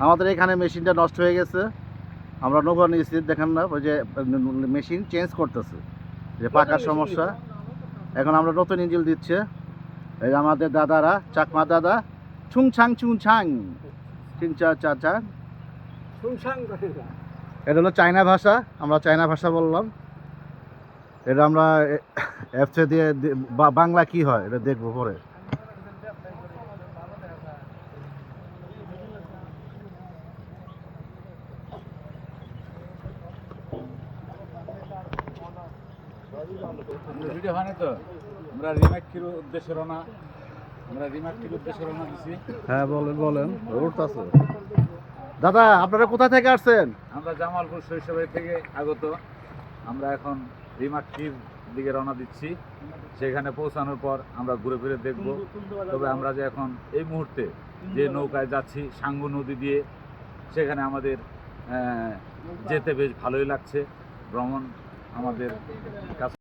আমাদের এখানে মেশিনটা নষ্ট হয়ে গেছে, আমরা নৌকা নিয়েছি, দেখেন না ওই যে মেশিন চেঞ্জ করতেছে, যে পাকার সমস্যা। এখন আমরা নতুন ইঞ্জিল দিচ্ছে, এই যে আমাদের দাদারা, চাকমা দাদা, ছুংছাং ছুংছাং চিংচা চাচা। এটা হলো চায়না ভাষা, আমরা চায়না ভাষা বললাম। এটা আমরা অ্যাপসে দিয়ে বাংলা কি হয় এটা দেখবো পরে। ভিডিও হয় না তো, আমরা রিমাক্কির উদ্দেশ্যে রওনা দিছি। হ্যাঁ বলেন বলেন, উঠতেছে। দাদা আপনারা কোথা থেকে আসছেন? আমরা জামালপুর শৈশবের থেকে আগত। আমরা এখন রিমাক্কির দিকে রওনা দিচ্ছি। সেখানে পৌঁছানোর পর আমরা ঘুরে ফিরে দেখব। তবে আমরা যে এখন এই মুহূর্তে যে নৌকায় যাচ্ছি সাঙ্গু নদী দিয়ে, সেখানে আমাদের যেতে বেশ ভালোই লাগছে। ভ্রমণ আমাদের কাছে